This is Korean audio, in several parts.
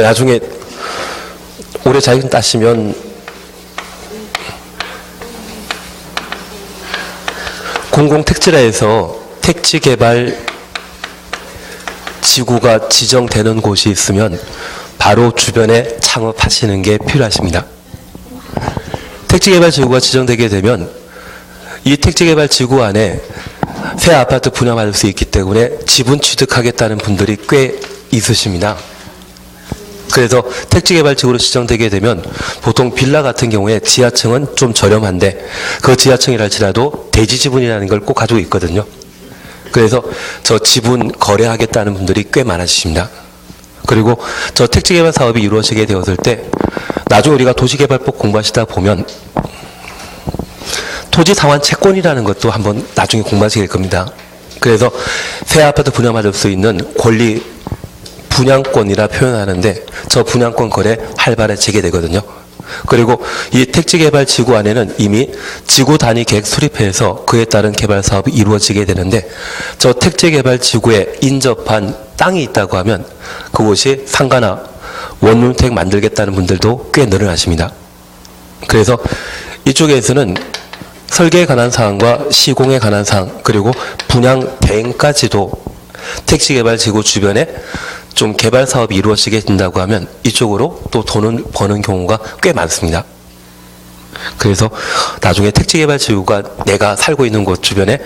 나중에 올해 자격증 따시면 공공택지라에서 택지개발 지구가 지정되는 곳이 있으면 바로 주변에 창업하시는 게 필요하십니다. 택지개발 지구가 지정되게 되면 이 택지개발 지구 안에 새 아파트 분양받을 수 있기 때문에 지분 취득하겠다는 분들이 꽤 있으십니다. 그래서 택지개발지구로 지정되게 되면 보통 빌라 같은 경우에 지하층은 좀 저렴한데 그 지하층이랄지라도 대지 지분이라는 걸 꼭 가지고 있거든요. 그래서 저 지분 거래하겠다는 분들이 꽤 많아지십니다. 그리고 저 택지개발 사업이 이루어지게 되었을 때 나중에 우리가 도시개발법 공부하시다 보면 토지 상환 채권이라는 것도 한번 나중에 공부하시게 될 겁니다. 그래서 새 아파트 분양받을 수 있는 권리 분양권이라 표현하는데 저 분양권 거래 활발해지게 되거든요. 그리고 이 택지개발 지구 안에는 이미 지구 단위 계획 수립해서 그에 따른 개발 사업이 이루어지게 되는데 저 택지개발 지구에 인접한 땅이 있다고 하면 그곳이 상가나 원룸택 만들겠다는 분들도 꽤 늘어나십니다. 그래서 이쪽에서는 설계에 관한 사항과 시공에 관한 사항 그리고 분양 대행까지도 택지개발 지구 주변에 좀 개발 사업이 이루어지게 된다고 하면 이쪽으로 또 돈을 버는 경우가 꽤 많습니다. 그래서 나중에 택지개발 지구가 내가 살고 있는 곳 주변에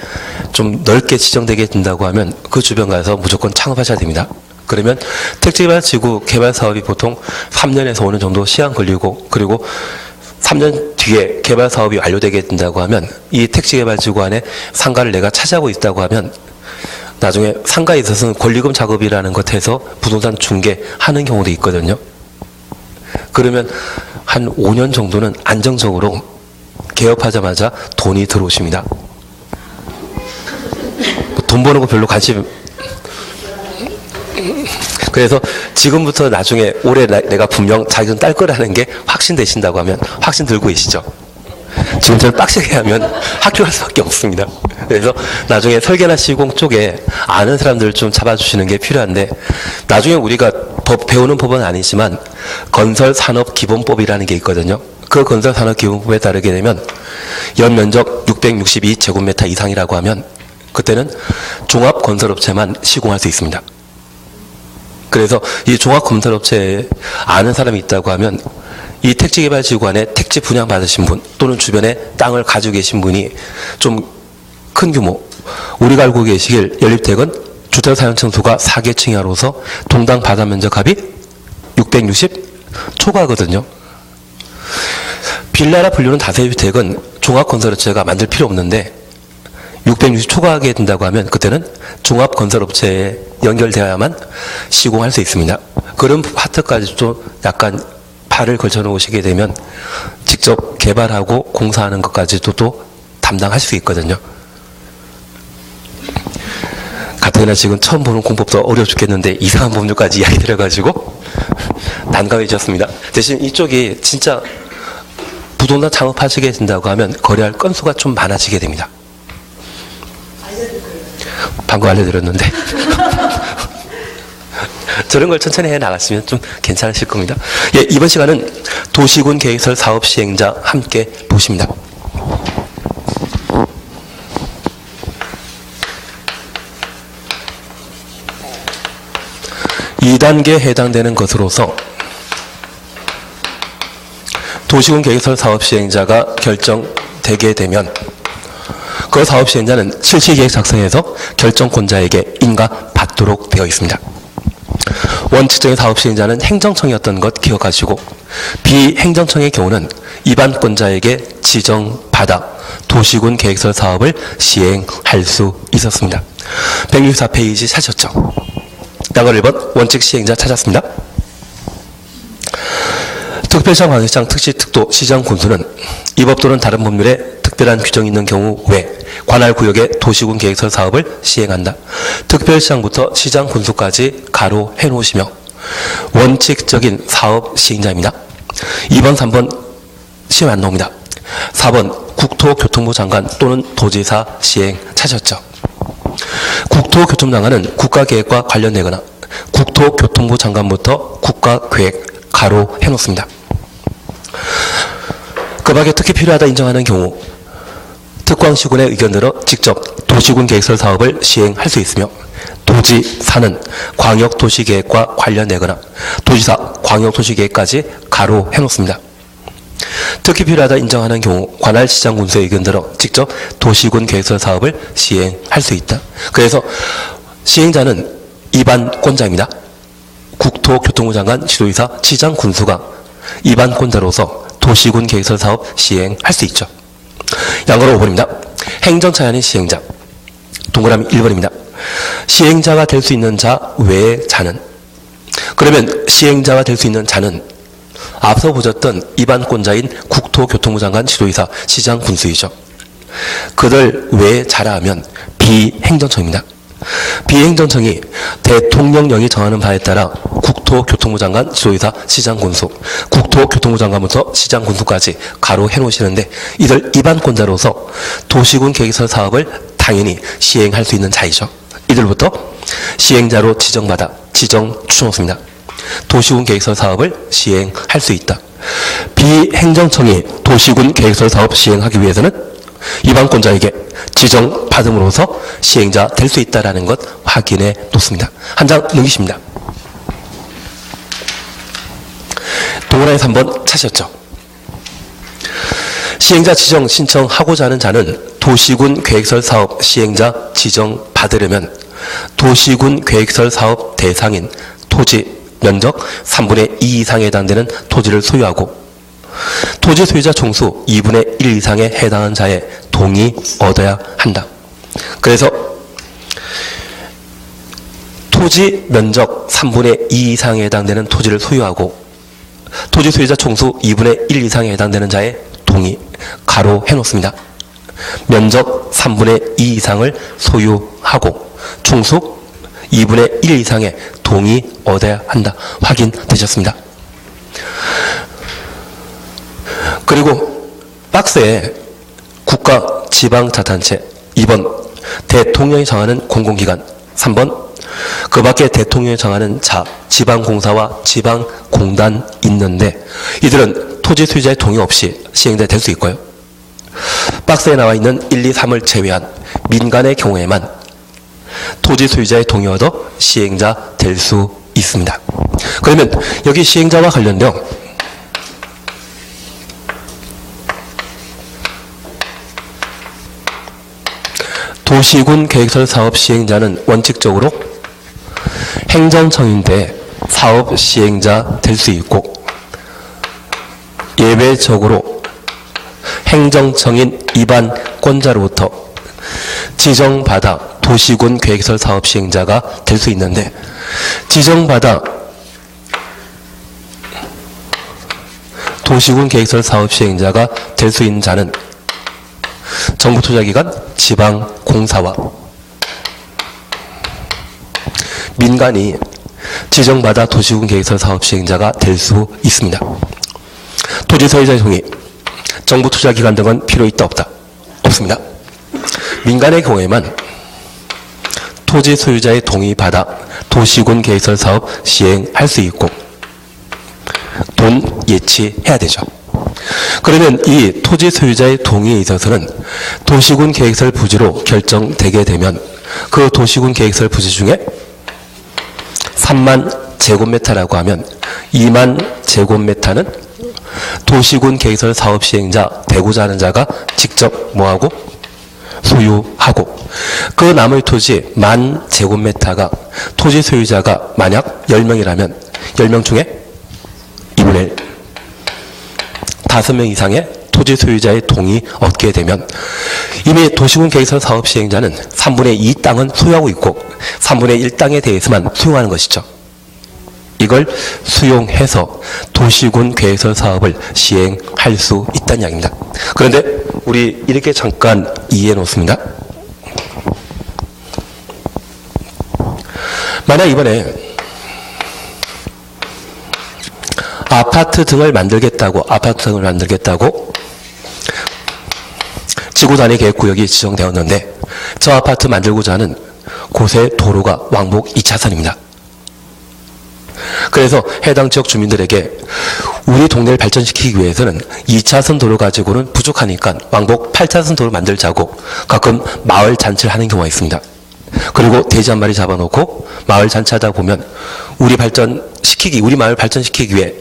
좀 넓게 지정되게 된다고 하면 그 주변 가서 무조건 창업하셔야 됩니다. 그러면 택지개발 지구 개발 사업이 보통 3년에서 5년 정도 시간 걸리고 그리고 3년 뒤에 개발 사업이 완료되게 된다고 하면 이 택지개발 지구 안에 상가를 내가 차지하고 있다고 하면 나중에 상가에 있어서는 권리금 작업이라는 것 해서 부동산 중개하는 경우도 있거든요. 그러면 한 5년 정도는 안정적으로 개업하자마자 돈이 들어오십니다. 돈 버는 거 별로 관심. 그래서 지금부터 나중에 올해 내가 분명 자격증 딸 거라는 게 확신되신다고 하면 확신 들고 계시죠? 지금처럼 빡세게 하면 학교 갈 수밖에 없습니다. 그래서 나중에 설계나 시공 쪽에 아는 사람들 좀 잡아주시는 게 필요한데 나중에 우리가 배우는 법은 아니지만 건설산업기본법이라는 게 있거든요. 그 건설산업기본법에 따르게 되면 연면적 662제곱미터 이상이라고 하면 그때는 종합건설업체만 시공할 수 있습니다. 그래서 이 종합건설업체에 아는 사람이 있다고 하면 이 택지개발지구 안에 택지 분양받으신 분 또는 주변에 땅을 가지고 계신 분이 좀 큰 규모 우리가 알고 계시길 연립택은 주택사용층수가 4개층 이하로서 동당 바다 면적 합이 660 초과하거든요. 빌라라 불리는 다세주택은 종합건설업체가 만들 필요 없는데 660 초과하게 된다고 하면 그때는 종합건설업체에 연결되어야만 시공할 수 있습니다. 그런 파트까지도 약간 발을 걸쳐 놓으시게 되면 직접 개발하고 공사하는 것까지도 또 담당하실 수 있거든요. 가뜩이나 지금 처음 보는 공법도 어려워 죽겠는데 이상한 법률까지 이야기 들어가지고 난감해졌습니다. 대신 이쪽이 진짜 부동산 창업하시게 된다고 하면 거래할 건수가 좀 많아지게 됩니다. 방금 알려드렸는데 저런 걸 천천히 해 나갔으면 좀 괜찮으실 겁니다. 예, 이번 시간은 도시군 계획설 사업 시행자 함께 보십니다. 이 단계에 해당되는 것으로서 도시군 계획설 사업 시행자가 결정되게 되면 그 사업 시행자는 실시계획 작성해서 결정권자에게 인가받도록 되어 있습니다. 원칙적인 사업 시행자는 행정청이었던 것 기억하시고 비행정청의 경우는 입안권자에게 지정받아 도시군 계획설 사업을 시행할 수 있었습니다. 164페이지 찾으셨죠? 단월 1번 원칙 시행자 찾았습니다. 특별시장, 광역시장, 특시, 특도, 시장, 군수는 이 법 또는 다른 법률에 특별한 규정이 있는 경우 외 관할 구역의 도시군 계획설 사업을 시행한다. 특별시장부터 시장, 군수까지 가로 해놓으시며 원칙적인 사업 시행자입니다. 2번, 3번 시험 안 나옵니다. 4번 국토교통부 장관 또는 도지사 시행 찾으셨죠? 국토교통장관은 국가계획과 관련되거나 국토교통부 장관부터 국가계획 가로 해놓습니다. 그 밖에 특히 필요하다 인정하는 경우 특광시군의 의견대로 직접 도시군 계획설 사업을 시행할 수 있으며 도지사는 광역도시계획과 관련되거나 도지사 광역도시계획까지 가로 해놓습니다. 특히 필요하다 인정하는 경우 관할 시장군수의 의견대로 직접 도시군 계획설 사업을 시행할 수 있다. 그래서 시행자는 입안권자입니다. 국토교통부 장관, 지도이사, 시장, 군수가 입안권자로서 도시군 계획설 사업 시행할 수 있죠. 양거로 5번입니다. 행정차이 아닌 시행자. 동그라미 1번입니다. 시행자가 될 수 있는 자 외의 자는, 그러면 시행자가 될 수 있는 자는 앞서 보셨던 입안권자인 국토교통부 장관, 지도이사, 시장, 군수이죠. 그들 외의 자라 하면 비행정청입니다. 비행정청이 대통령령이 정하는 바에 따라 국토교통부 장관, 지도이사, 시장, 군수, 국토교통부 장관부터 시장, 군수까지 가로 해놓으시는데 이들 입안권자로서 도시군 계획설 사업을 당연히 시행할 수 있는 자이죠. 이들부터 시행자로 지정받아 지정 추천했습니다. 도시군 계획설 사업을 시행할 수 있다. 비행정청이 도시군 계획설 사업 시행하기 위해서는 입안권자에게 지정받음으로써 시행자 될 수 있다는 것 확인해 놓습니다. 한 장 넘기십니다. 동그라미 3번 찾으셨죠? 시행자 지정 신청하고자 하는 자는 도시군 계획설 사업 시행자 지정받으려면 도시군 계획설 사업 대상인 토지 면적 3분의 2 이상에 해당되는 토지를 소유하고 토지 소유자 총수 2분의 1 이상에 해당하는 자의 동의 얻어야 한다. 그래서 토지 면적 3분의 2 이상에 해당되는 토지를 소유하고 토지 소유자 총수 2분의 1 이상에 해당되는 자의 동의 가로 해놓습니다. 면적 3분의 2 이상을 소유하고 총수 2분의 1 이상의 동의 얻어야 한다. 확인되셨습니다. 그리고 박스에 국가 지방자치단체 2번 대통령이 정하는 공공기관 3번 그 밖에 대통령이 정하는 자 지방공사와 지방공단 있는데 이들은 토지 소유자의 동의 없이 시행될 수 있고요. 박스에 나와 있는 1, 2, 3을 제외한 민간의 경우에만 토지 소유자의 동의 얻어 시행자 될 수 있습니다. 그러면 여기 시행자와 관련되어 도시군 계획설 사업 시행자는 원칙적으로 행정청인데 사업 시행자 될 수 있고 예외적으로 행정청인 입안권자로부터 지정받아 도시군 계획설 사업 시행자가 될 수 있는데 지정받아 도시군 계획설 사업 시행자가 될 수 있는 자는 정부투자기관, 지방공사와 민간이 지정받아 도시군 계획설 사업 시행자가 될 수 있습니다. 토지 소유자의 동의, 정부투자기관 등은 필요 있다 없다? 없습니다. 민간의 경우에만 토지 소유자의 동의 받아 도시군 계획설 사업 시행할 수 있고 돈 예치해야 되죠. 그러면 이 토지 소유자의 동의에 있어서는 도시군 계획설 부지로 결정되게 되면 그 도시군 계획설 부지 중에 3만 제곱미터라고 하면 2만 제곱미터는 도시군 계획설 사업 시행자 되고자 하는 자가 직접 뭐하고? 소유하고 그 나머지 토지 1만 제곱미터가 토지 소유자가 만약 10명이라면 10명 중에 2분의 1 5명 이상의 토지 소유자의 동의 얻게 되면 이미 도시군 계획설 사업 시행자는 3분의 2 땅은 소유하고 있고 3분의 1 땅에 대해서만 수용하는 것이죠. 이걸 수용해서 도시군 계획설 사업을 시행할 수 있다는 이야기입니다. 그런데 우리 이렇게 잠깐 이해해 놓습니다. 만약 이번에 아파트 등을 만들겠다고 지구단위 계획구역이 지정되었는데 저 아파트 만들고자 하는 곳의 도로가 왕복 2차선입니다. 그래서 해당 지역 주민들에게 우리 동네를 발전시키기 위해서는 2차선 도로 가지고는 부족하니까 왕복 8차선 도로 만들자고 가끔 마을 잔치를 하는 경우가 있습니다. 그리고 돼지 한 마리 잡아놓고 마을 잔치하다 보면 우리 마을 발전시키기 위해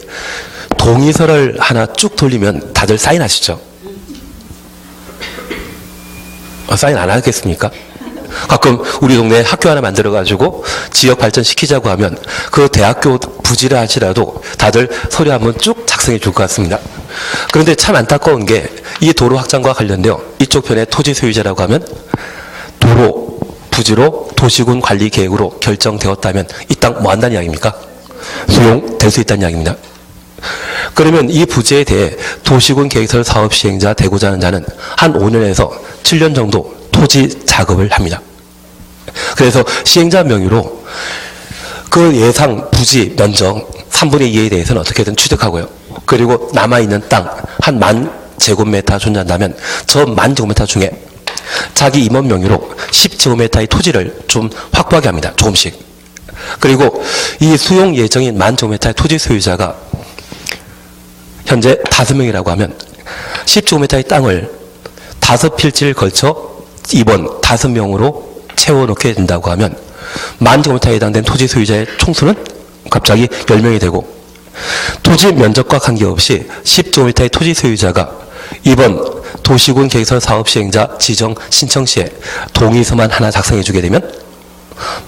동의서를 하나 쭉 돌리면 다들 사인하시죠? 사인 안 하겠습니까? 가끔 우리 동네에 학교 하나 만들어가지고 지역 발전시키자고 하면 그 대학교 부지를 하시라도 다들 서류 한번 쭉 작성해 줄 것 같습니다. 그런데 참 안타까운 게 이 도로 확장과 관련되어 이쪽 편의 토지 소유자라고 하면 도로, 부지로 도시군 관리 계획으로 결정되었다면 이 땅 뭐 한다는 이야기입니까? 수용될 수 있다는 이야기입니다. 그러면 이 부지에 대해 도시군 계획설 사업 시행자 되고자 하는 자는 한 5년에서 7년 정도 토지 작업을 합니다. 그래서 시행자 명의로 그 예상 부지 면적 3분의 2에 대해서는 어떻게든 취득하고요. 그리고 남아있는 땅 한 10,000제곱미터 존재한다면 저 10,000제곱미터 중에 자기 임원 명의로 10제곱미터의 토지를 좀 확보하게 합니다. 조금씩. 그리고 이 수용 예정인 10,000제곱미터의 토지 소유자가 현재 5명이라고 하면 10제곱미터의 땅을 5필지를 걸쳐 이번 5명으로 채워넣게 된다고 하면 10,000제곱미터에 해당된 토지 소유자의 총수는 갑자기 10명이 되고 토지 면적과 관계없이 10제곱미터의 토지 소유자가 이번 도시군 계획설 사업 시행자 지정 신청 시에 동의서만 하나 작성해 주게 되면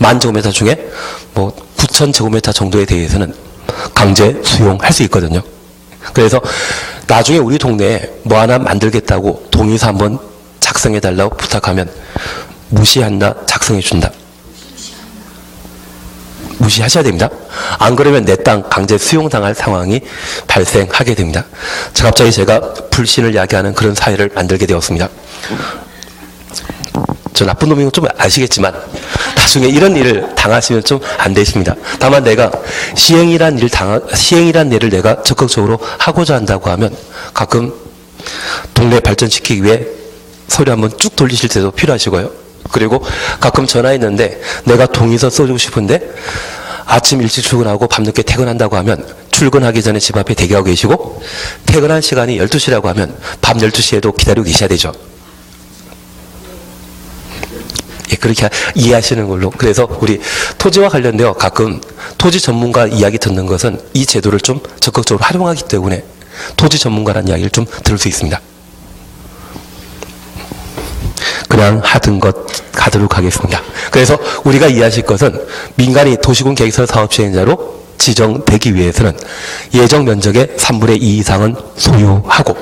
10,000제곱미터 중에 뭐 9,000제곱미터 정도에 대해서는 강제 수용할 수 있거든요. 그래서 나중에 우리 동네에 뭐 하나 만들겠다고 동의서 한번 작성해 달라고 부탁하면 무시한다, 작성해 준다. 무시하셔야 됩니다. 안 그러면 내 땅 강제 수용당할 상황이 발생하게 됩니다. 갑자기 제가 불신을 야기하는 그런 사회를 만들게 되었습니다. 저 나쁜 놈인 건 좀 아시겠지만 나중에 이런 일을 당하시면 좀 안 되십니다. 다만 내가 시행이란 일을 내가 적극적으로 하고자 한다고 하면 가끔 동네 발전시키기 위해 서류 한번 쭉 돌리실 때도 필요하시고요. 그리고 가끔 전화했는데 내가 동의서 써주고 싶은데 아침 일찍 출근하고 밤늦게 퇴근한다고 하면 출근하기 전에 집 앞에 대기하고 계시고 퇴근한 시간이 12시라고 하면 밤 12시에도 기다리고 계셔야 되죠. 예, 그렇게 이해하시는 걸로. 그래서 우리 토지와 관련되어 가끔 토지 전문가 이야기 듣는 것은 이 제도를 좀 적극적으로 활용하기 때문에 토지 전문가라는 이야기를 좀 들을 수 있습니다. 그냥 하던 것 가도록 하겠습니다. 그래서 우리가 이해하실 것은 민간이 도시군 계획설 사업 시행자로 지정되기 위해서는 예정 면적의 3분의 2 이상은 소유하고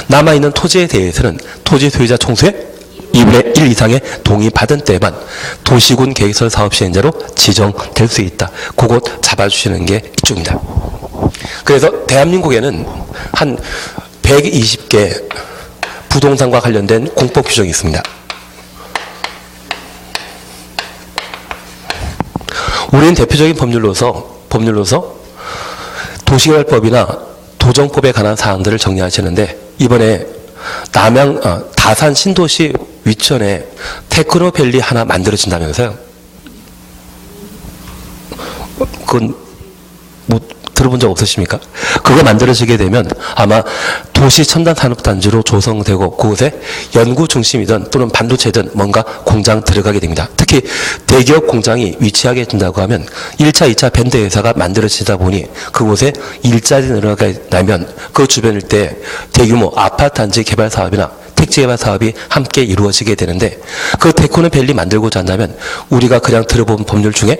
남아있는 토지에 대해서는 토지 소유자 총수의 2분의 1 이상의 동의받은 때만 도시군 계획설 사업 시행자로 지정될 수 있다. 그것 잡아주시는 게 이쪽입니다. 그래서 대한민국에는 한 120개 부동산과 관련된 공법 규정이 있습니다. 우리는 대표적인 법률로서 도시개발법이나 도정법에 관한 사항들을 정리하시는데 이번에 다산 신도시 위천에 테크노밸리 하나 만들어진다면서요. 그건 뭐 들어본 적 없으십니까? 그거 만들어지게 되면 아마 도시 첨단 산업단지로 조성되고 그곳에 연구 중심이든 또는 반도체든 뭔가 공장 들어가게 됩니다. 특히 대기업 공장이 위치하게 된다고 하면 1차, 2차 밴드 회사가 만들어지다 보니 그곳에 일자리 늘어나게 되면 그 주변 일대에 대규모 아파트 단지 개발 사업이나 택지 개발 사업이 함께 이루어지게 되는데 그 테크노밸리 만들고자 한다면 우리가 그냥 들어본 법률 중에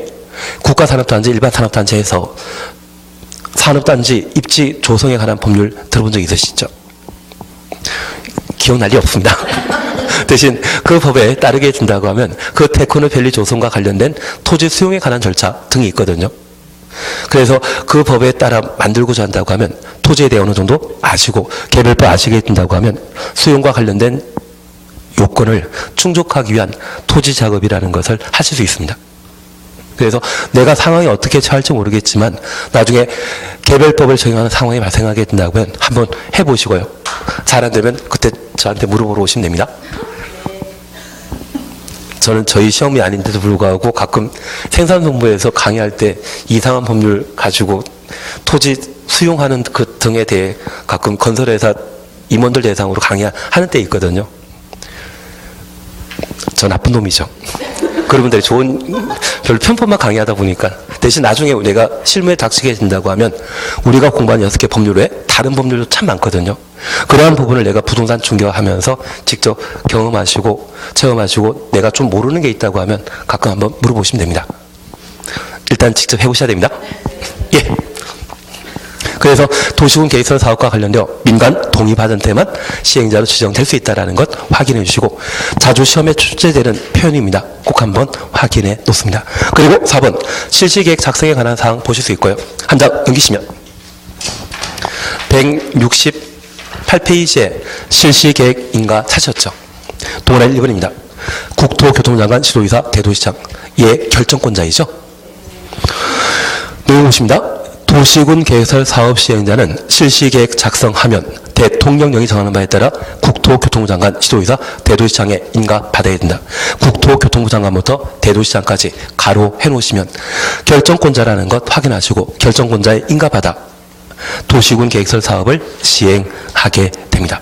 국가산업단지, 일반산업단지에서 산업단지 입지 조성에 관한 법률 들어본 적 있으시죠? 기억날 리 없습니다. 대신 그 법에 따르게 된다고 하면 그 테크노밸리 조성과 관련된 토지 수용에 관한 절차 등이 있거든요. 그래서 그 법에 따라 만들고자 한다고 하면 토지에 대해 어느 정도 아시고 개별법 아시게 된다고 하면 수용과 관련된 요건을 충족하기 위한 토지 작업이라는 것을 하실 수 있습니다. 그래서 내가 상황이 어떻게 처할지 모르겠지만 나중에 개별법을 적용하는 상황이 발생하게 된다면 한번 해보시고요. 잘 안 되면 그때 저한테 물어보러 오시면 됩니다. 저는 저희 시험이 아닌데도 불구하고 가끔 생산정보에서 강의할 때 이상한 법률 가지고 토지 수용하는 그 등에 대해 가끔 건설회사 임원들 대상으로 강의하는 때 있거든요. 저 나쁜 놈이죠. 그분들이 별로 편법만 강의하다 보니까 대신 나중에 내가 실무에 닥치게 된다고 하면 우리가 공부한 6개 법률 외에 다른 법률도 참 많거든요. 그러한 부분을 내가 부동산 중개하면서 직접 경험하시고 체험하시고 내가 좀 모르는 게 있다고 하면 가끔 한번 물어보시면 됩니다. 일단 직접 해보셔야 됩니다. 예. 그래서 도시군 계획설 사업과 관련되어 민간 동의받은 때만 시행자로 지정될 수 있다는 것 확인해 주시고 자주 시험에 출제되는 표현입니다. 꼭 한번 확인해 놓습니다. 그리고 4번 실시계획 작성에 관한 사항 보실 수 있고요. 한 장 넘기시면 168페이지에 실시계획 인가 찾으셨죠. 동그라미 1번입니다. 국토교통장관 지도이사 대도시장 결정권자이죠. 내용 보십니다. 도시군 계획설 사업 시행자는 실시계획 작성하면 대통령령이 정하는 바에 따라 국토교통부장관 지도이사 대도시장에 인가받아야 된다. 국토교통부 장관부터 대도시장까지 가로 해놓으시면 결정권자라는 것 확인하시고 결정권자의 인가받아 도시군 계획설 사업을 시행하게 됩니다.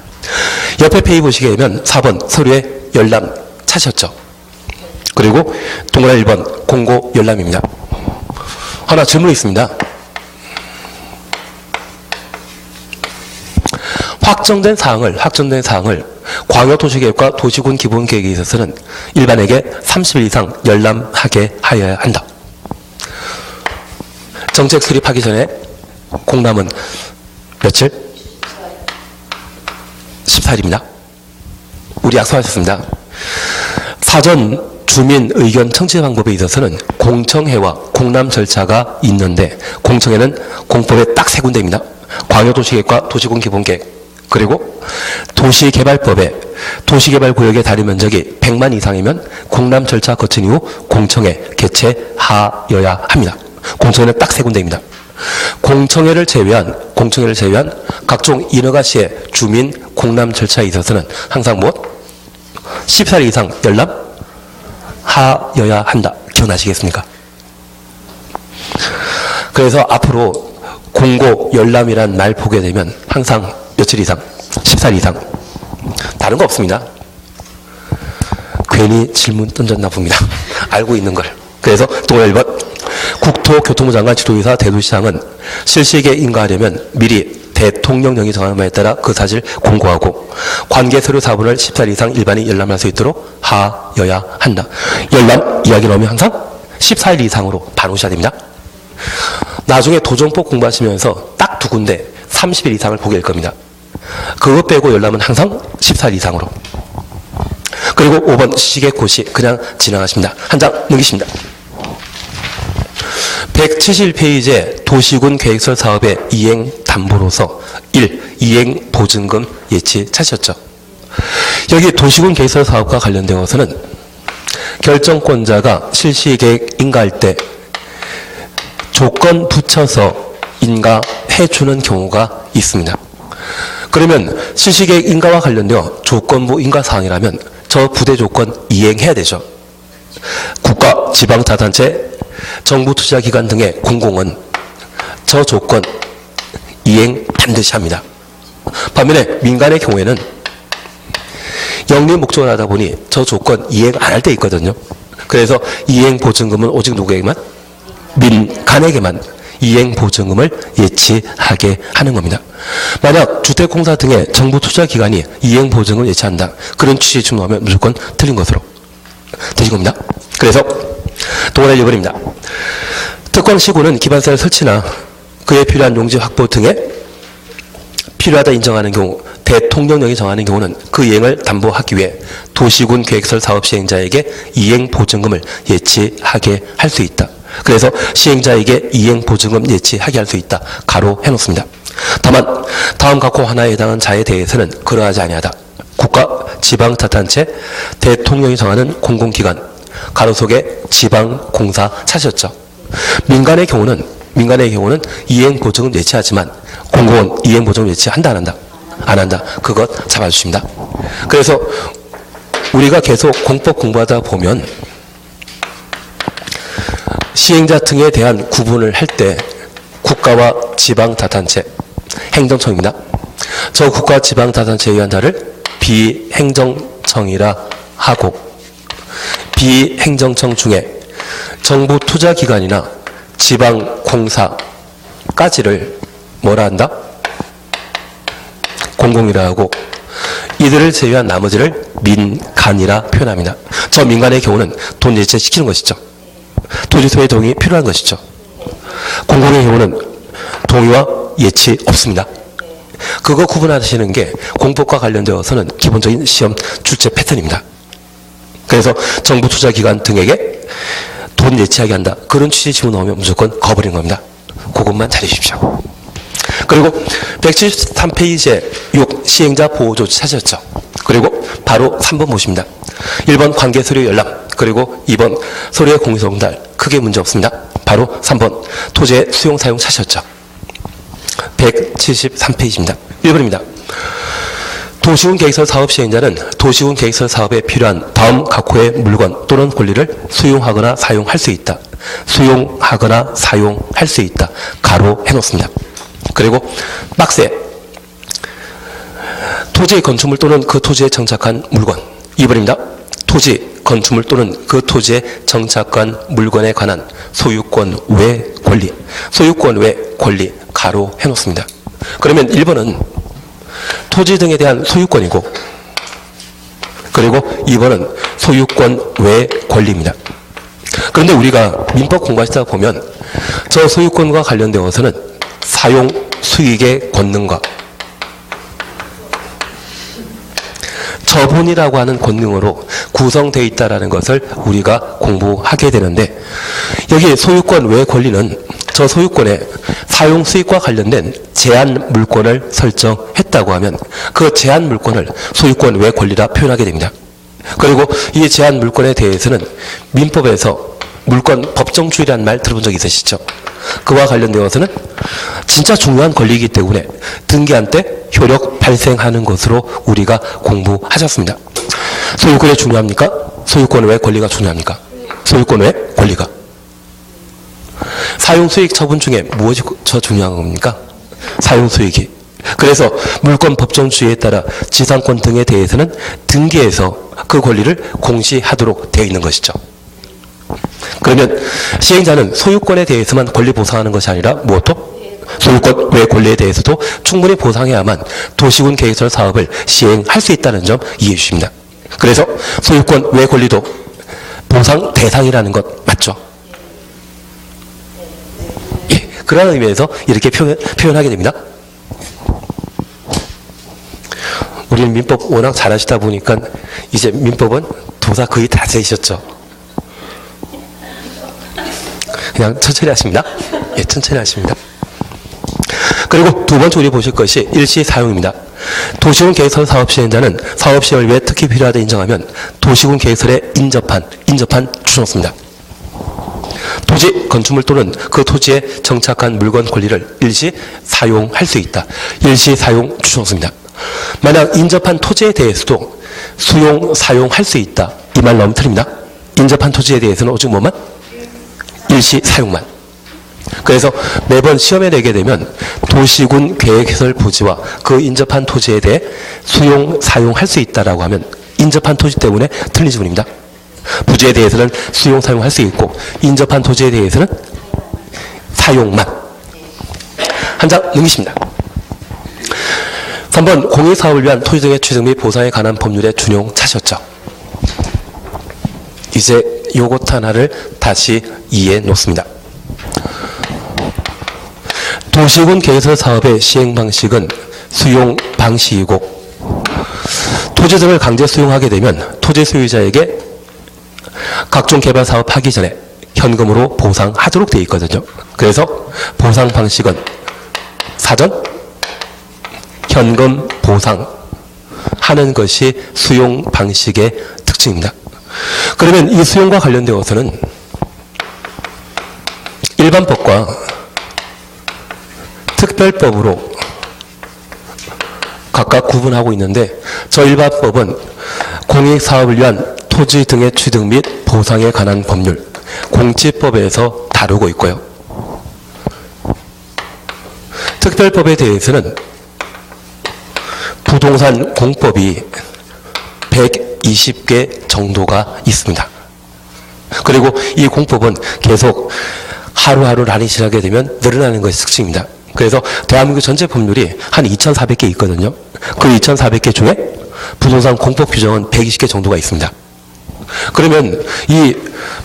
옆에 페이지 보시게 되면 4번 서류의 열람 찾으셨죠. 그리고 동그라미 1번 공고 열람입니다. 하나 질문이 있습니다. 확정된 사항을 광역도시계획과 도시군 기본계획에 있어서는 일반에게 30일 이상 열람하게 하여야 한다. 정책 수립하기 전에 공람은 며칠? 14일입니다. 우리 약속하셨습니다. 사전 주민 의견 청취 방법에 있어서는 공청회와 공람 절차가 있는데 공청회는 공법에 딱 3군데입니다. 광역도시계획과 도시군 기본계획 그리고 도시개발법에 도시개발구역의 다리 면적이 100만 이상이면 공람 절차 거친 이후 공청회 개최하여야 합니다. 공청회는 딱 3군데입니다. 공청회를 제외한 각종 인허가 시의 주민 공람 절차에 있어서는 항상 14일 이상 열람하여야 한다. 기억나시겠습니까? 그래서 앞으로 공고 열람이란 말 보게 되면 항상 며칠 이상? 14일 이상. 다른 거 없습니다. 괜히 질문 던졌나 봅니다. 알고 있는 걸. 그래서 동그라미 1번 국토교통부 장관 지도이사 대도시장은 실시계획 인가하려면 미리 대통령령이 정하는 바에 따라 그 사실 공고하고 관계 서류 사본을 14일 이상 일반이 열람할 수 있도록 하여야 한다. 열람 이야기 나오면 항상 14일 이상으로 봐놓으셔야 됩니다. 나중에 도정법 공부하시면서 딱 2군데 30일 이상을 보게 될 겁니다. 그거 빼고 열람은 항상 14일 이상으로. 그리고 5번 시계고시 그냥 진행하십니다. 한 장 넘기십니다. 171페이지에 도시군 계획설 사업의 이행 담보로서 1. 이행 보증금 예치 찾으셨죠. 여기 도시군 계획설 사업과 관련되어서는 결정권자가 실시계획 인가할 때 조건 붙여서 인가해주는 경우가 있습니다. 그러면 실시계획 인가와 관련되어 조건부 인가사항이라면 저 부대 조건 이행해야 되죠. 국가, 지방자치단체, 정부투자기관 등의 공공은 저 조건 이행 반드시 합니다. 반면에 민간의 경우에는 영리 목적을 하다 보니 저 조건 이행 안 할 때 있거든요. 그래서 이행 보증금은 오직 누구에게만? 민간에게만 이행 보증금을 예치하게 하는 겁니다. 만약 주택공사 등의 정부투자기관이 이행 보증금을 예치한다. 그런 취지 충돌하면 무조건 틀린 것으로 되신 겁니다. 그래서 동그라미 1번입니다. 특광시군은 기반시설 설치나 그에 필요한 용지 확보 등에 필요하다 인정하는 경우 대통령령이 정하는 경우는 그 이행을 담보하기 위해 도시군 계획설 사업 시행자에게 이행 보증금을 예치하게 할 수 있다. 그래서 시행자에게 이행 보증금 예치하게 할 수 있다. 가로 해놓습니다. 다만 다음 각호 하나에 해당하는 자에 대해서는 그러하지 아니하다. 국가, 지방자치단체, 대통령이 정하는 공공기관, 가로 속에 지방공사 찾으셨죠. 민간의 경우는 이행 보증금 예치하지만 공공은 이행 보증금 예치한다 안 한다? 안 한다. 그것 잡아주십니다. 그래서 우리가 계속 공법 공부하다 보면 시행자 등에 대한 구분을 할 때 국가와 지방자치단체, 행정청입니다. 저 국가 지방자치단체에 의한 자를 비행정청이라 하고, 비행정청 중에 정부 투자기관이나 지방공사까지를 뭐라 한다? 공공이라 하고, 이들을 제외한 나머지를 민간이라 표현합니다. 저 민간의 경우는 돈 예치시키는 것이죠. 토지소유의 동의 필요한 것이죠. 공공의 경우는 동의와 예치 없습니다. 그거 구분하시는 게 공법과 관련되어서는 기본적인 시험 출제 패턴입니다. 그래서 정부 투자기관 등에게 돈 예치하게 한다, 그런 취지 집어넣으면 무조건 거버린 겁니다. 그것만 잘 해주십시오. 그리고 173페이지에 6 시행자 보호조치 찾으셨죠. 그리고 바로 3번 보십니다. 1번 관계서류 연락, 그리고 2번 서류의 공유성달, 크게 문제 없습니다. 바로 3번 토지의 수용 사용 찾으셨죠. 173페이지입니다. 1번입니다. 도시군 계획설 사업 시행자는 도시군 계획설 사업에 필요한 다음 각호의 물건 또는 권리를 수용하거나 사용할 수 있다. 수용하거나 사용할 수 있다. 가로 해놓습니다. 그리고 박스에 토지, 건축물 또는 그 토지에 정착한 물건. 2번입니다. 토지, 건축물 또는 그 토지에 정착한 물건에 관한 소유권 외 권리. 소유권 외 권리. 가로 해놓습니다. 그러면 1번은 토지 등에 대한 소유권이고, 그리고 2번은 소유권 외 권리입니다. 그런데 우리가 민법 공부하시다 보면 저 소유권과 관련되어서는 사용 수익의 권능과 처분이라고 하는 권능으로 구성되어 있다는 것을 우리가 공부하게 되는데, 여기 소유권 외 권리는 저 소유권의 사용 수익과 관련된 제한 물권을 설정했다고 하면 그 제한 물권을 소유권 외 권리라 표현하게 됩니다. 그리고 이 제한 물권에 대해서는 민법에서 물권 법정주의라는 말 들어본 적 있으시죠? 그와 관련되어서는 진짜 중요한 권리이기 때문에 등기한 때 효력 발생하는 것으로 우리가 공부하셨습니다. 소유권이 중요합니까? 소유권 외 권리가 중요합니까? 소유권 외 권리가. 사용수익 처분 중에 무엇이 더 중요한 겁니까? 사용수익이. 그래서 물권 법정주의에 따라 지상권 등에 대해서는 등기에서 그 권리를 공시하도록 되어 있는 것이죠. 그러면 시행자는 소유권에 대해서만 권리 보상하는 것이 아니라 무엇도? 소유권 외 권리에 대해서도 충분히 보상해야만 도시군 계획설 사업을 시행할 수 있다는 점 이해해 주십니다. 그래서 소유권 외 권리도 보상 대상이라는 것 맞죠? 예, 그러한 의미에서 이렇게 표현하게 됩니다. 우리는 민법 워낙 잘하시다 보니까 이제 민법은 도사 거의 다 되셨죠. 그냥 천천히 하십니다. 예, 천천히 하십니다. 그리고 두 번째 우리 보실 것이 일시 사용입니다. 도시군 계획설 사업 시행자는 사업 시행을 위해 특히 필요하다 인정하면 도시군 계획설에 인접한 주놓습니다. 토지, 건축물 또는 그 토지에 정착한 물건 권리를 일시 사용할 수 있다. 일시 사용 주놓습니다. 만약 인접한 토지에 대해서도 수용, 사용할 수 있다. 이 말 너무 틀립니다. 인접한 토지에 대해서는 오직 뭐만? 일시 사용만. 그래서 매번 시험에 내게 되면 도시군 계획설 부지와 그 인접한 토지에 대해 수용, 사용할 수 있다라고 하면 인접한 토지 때문에 틀린 지문입니다. 부지에 대해서는 수용, 사용할 수 있고 인접한 토지에 대해서는 사용만. 한 장 넘기십니다. 3번 공익사업을 위한 토지 등의 취득 및 보상에 관한 법률의 준용 찾으셨죠. 이제 요것 하나를 다시 이해해 놓습니다. 도시군 계획설 사업의 시행 방식은 수용 방식이고, 토지 등을 강제 수용하게 되면 토지 소유자에게 각종 개발 사업 하기 전에 현금으로 보상하도록 되어 있거든요. 그래서 보상 방식은 사전 현금 보상하는 것이 수용 방식의 특징입니다. 그러면 이 수용과 관련되어서는 일반법과 특별법으로 각각 구분하고 있는데, 저 일반법은 공익 사업을 위한 토지 등의 취득 및 보상에 관한 법률, 공지법에서 다루고 있고요. 특별법에 대해서는 부동산 공법이 120개 정도가 있습니다. 그리고 이 공법은 계속 하루하루 날이 지나게 되면 늘어나는 것이 특징입니다. 그래서 대한민국 전체 법률이 한 2,400개 있거든요. 그 2,400개 중에 부동산 공법 규정은 120개 정도가 있습니다. 그러면 이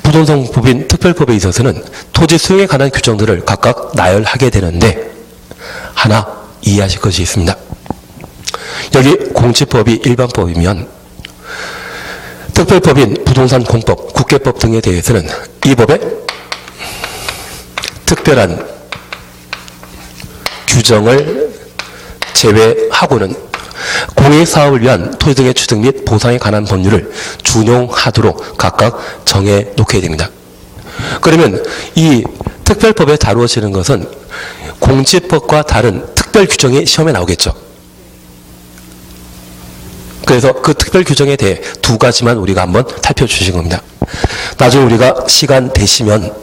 부동산 공법인 특별법에 있어서는 토지 수용에 관한 규정들을 각각 나열하게 되는데 하나 이해하실 것이 있습니다. 여기 공지법이 일반법이면 특별법인 부동산 공법, 국계법 등에 대해서는 이 법에 특별한 규정을 제외하고는 공익사업을 위한 토지 등의 취득 및 보상에 관한 법률을 준용하도록 각각 정해 놓게 됩니다. 그러면 이 특별법에 다루어지는 것은 공지법과 다른 특별 규정이 시험에 나오겠죠. 그래서 그 특별 규정에 대해 두 가지만 우리가 한번 살펴주신 겁니다. 나중에 우리가 시간 되시면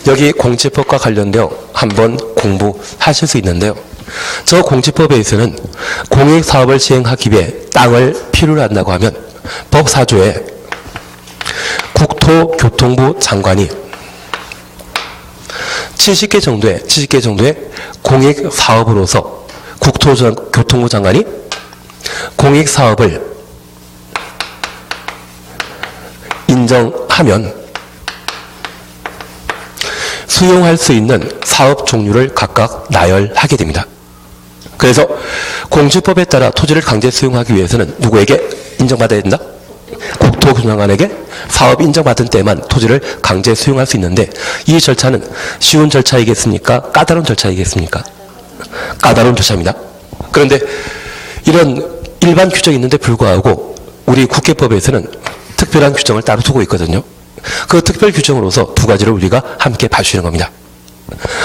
여기 공지법과 관련되어 한번 공부하실 수 있는데요. 저 공지법에서는 공익사업을 시행하기 위해 땅을 필요로 한다고 하면 법 4조에 국토교통부 장관이 70개 정도의 공익사업으로서 국토교통부 장관이 공익사업을 인정하면 수용할 수 있는 사업 종류를 각각 나열하게 됩니다. 그래서 공지법에 따라 토지를 강제 수용하기 위해서는 누구에게 인정받아야 된다? 국토교통장관에게 사업 인정받은 때만 토지를 강제 수용할 수 있는데 이 절차는 쉬운 절차이겠습니까? 까다로운 절차이겠습니까? 까다로운 절차입니다. 그런데 이런 일반 규정이 있는데 불구하고 우리 국계법에서는 특별한 규정을 따로 두고 있거든요. 그 특별 규정으로서 두 가지를 우리가 함께 봐주시는 겁니다.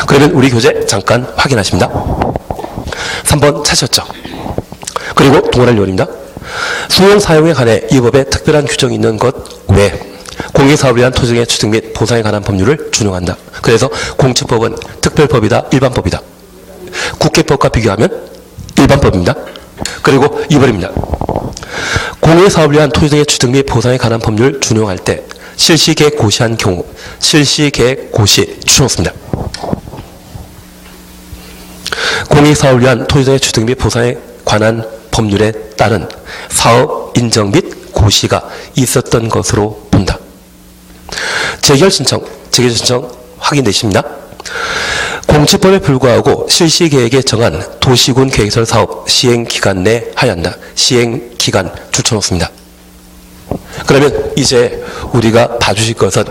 그러면 우리 교재 잠깐 확인하십니다. 3번 찾으셨죠? 그리고 동그라미 요리입니다. 수용 사용에 관해 이 법에 특별한 규정이 있는 것 외에 공익사업을 위한 토지의 취득 및 보상에 관한 법률을 준용한다. 그래서 공지법은 특별법이다, 일반법이다. 국계법과 비교하면 일반법입니다. 그리고 2번입니다. 공익사업을 위한 토지 등의 취득 및 보상에 관한 법률을 준용할 때 실시계획 고시한 경우 실시계획 고시 추천했습니다. 공익사업을 위한 토지 등의 취득 및 보상에 관한 법률에 따른 사업 인정 및 고시가 있었던 것으로 본다. 재결 신청 확인되십니다. 공지법에 불구하고 실시계획에 정한 도시군 계획설 사업 시행기간 내에 하얀다. 시행기간 줄쳐놓습니다. 그러면 이제 우리가 봐주실 것은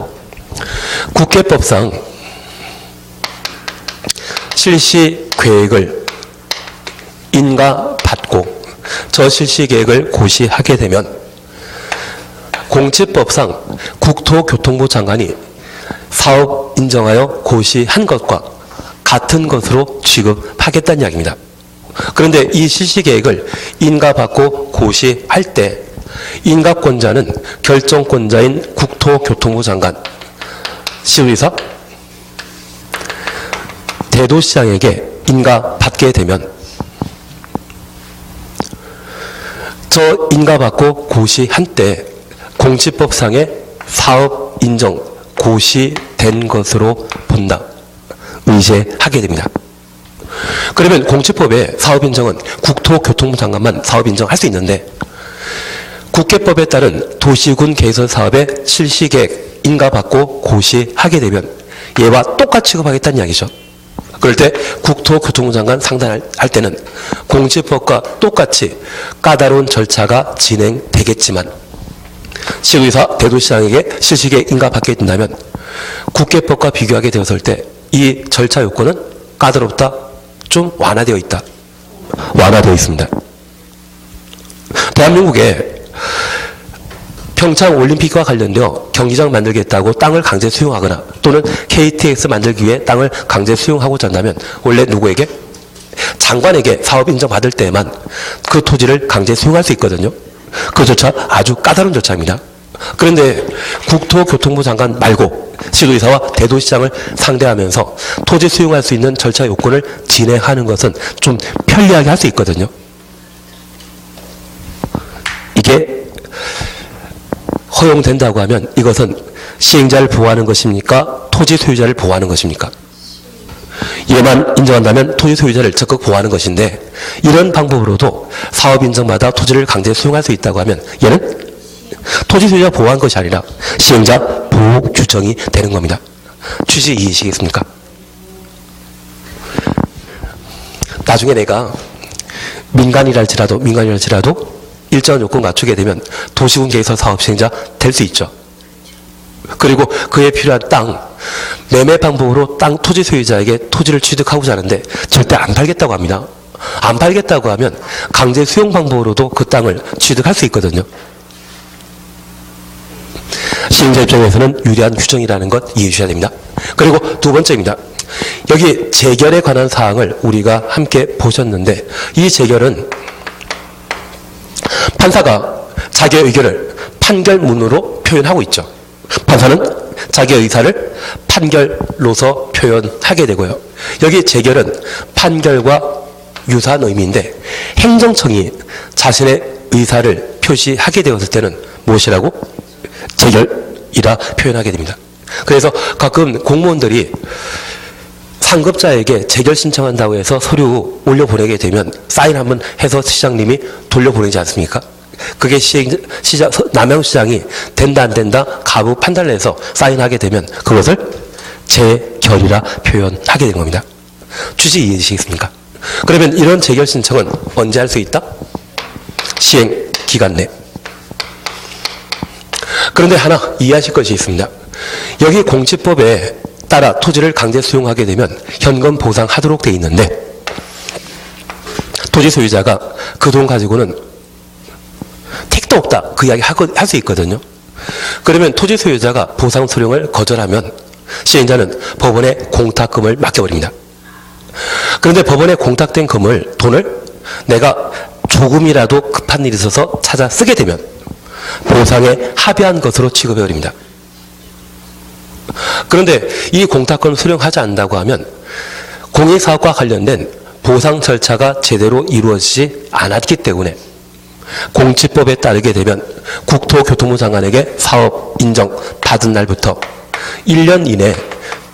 국계법상 실시계획을 인가받고 저 실시계획을 고시하게 되면 공지법상 국토교통부 장관이 사업 인정하여 고시한 것과 같은 것으로 취급하겠다는 이야기입니다. 그런데 이 실시계획을 인가받고 고시할 때 인가권자는 결정권자인 국토교통부 장관, 시의사, 대도시장에게 인가받게 되면 저 인가받고 고시한 때 공지법상의 사업 인정 고시된 것으로 본다. 의제하게 됩니다. 그러면 공지법의 사업 인정은 국토교통부 장관만 사업 인정할 수 있는데 국계법에 따른 도시군 개설 사업의 실시계획 인가받고 고시하게 되면 얘와 똑같이 취급하겠다는 이야기죠. 그럴 때 국토교통부 장관 상단할 때는 공지법과 똑같이 까다로운 절차가 진행되겠지만 시의사, 대도시장에게 실시계획 인가받게 된다면 국계법과 비교하게 되었을 때 이 절차 요건은 까다롭다, 좀 완화되어 있다. 완화되어 있습니다. 대한민국에 평창 올림픽과 관련되어 경기장 만들겠다고 땅을 강제 수용하거나 또는 KTX 만들기 위해 땅을 강제 수용하고자 한다면 원래 누구에게? 장관에게 사업 인정받을 때에만 그 토지를 강제 수용할 수 있거든요. 그 절차 아주 까다로운 절차입니다. 그런데 국토교통부 장관 말고 시도지사와 대도시장을 상대하면서 토지 수용할 수 있는 절차 요건을 진행하는 것은 좀 편리하게 할 수 있거든요. 이게 허용된다고 하면 이것은 시행자를 보호하는 것입니까? 토지 소유자를 보호하는 것입니까? 얘만 인정한다면 토지 소유자를 적극 보호하는 것인데, 이런 방법으로도 사업 인정받아 토지를 강제 수용할 수 있다고 하면 얘는 토지 소유자 보호한 것이 아니라 시행자 보호 규정이 되는 겁니다. 취지 이해하시겠습니까? 나중에 내가 민간이랄지라도 일정한 요건 갖추게 되면 도시군 개설 사업 시행자 될 수 있죠. 그리고 그에 필요한 땅, 매매 방법으로 땅 토지 소유자에게 토지를 취득하고자 하는데 절대 안 팔겠다고 합니다. 안 팔겠다고 하면 강제 수용 방법으로도 그 땅을 취득할 수 있거든요. 시행자 입장에서는 유리한 규정이라는 것 이해해 주셔야 됩니다. 그리고 두 번째입니다. 여기 재결에 관한 사항을 우리가 함께 보셨는데, 이 재결은 판사가 자기의 의견을 판결문으로 표현하고 있죠. 판사는 자기의 의사를 판결로서 표현하게 되고요. 여기 재결은 판결과 유사한 의미인데, 행정청이 자신의 의사를 표시하게 되었을 때는 무엇이라고? 재결이라 표현하게 됩니다. 그래서 가끔 공무원들이 상급자에게 재결 신청한다고 해서 서류 올려보내게 되면 사인 한번 해서 시장님이 돌려보내지 않습니까? 그게 남양시장이 된다 안 된다 가부 판단을 해서 사인하게 되면 그것을 재결이라 표현하게 된 겁니다. 취지 이해되시겠습니까? 그러면 이런 재결 신청은 언제 할 수 있다? 시행 기간 내. 그런데 하나 이해하실 것이 있습니다. 여기 공지법에 따라 토지를 강제 수용하게 되면 현금 보상하도록 돼 있는데, 토지 소유자가 그 돈 가지고는 택도 없다 그 이야기 할 수 있거든요. 그러면 토지 소유자가 보상 수령을 거절하면 시행자는 법원에 공탁금을 맡겨버립니다. 그런데 법원에 공탁된 돈을 내가 조금이라도 급한 일이 있어서 찾아 쓰게 되면 보상에 합의한 것으로 취급해버립니다. 그런데 이 공탁권을 수령하지 않는다고 하면 공익사업과 관련된 보상 절차가 제대로 이루어지지 않았기 때문에 공지법에 따르게 되면 국토교통부 장관에게 사업 인정 받은 날부터 1년 이내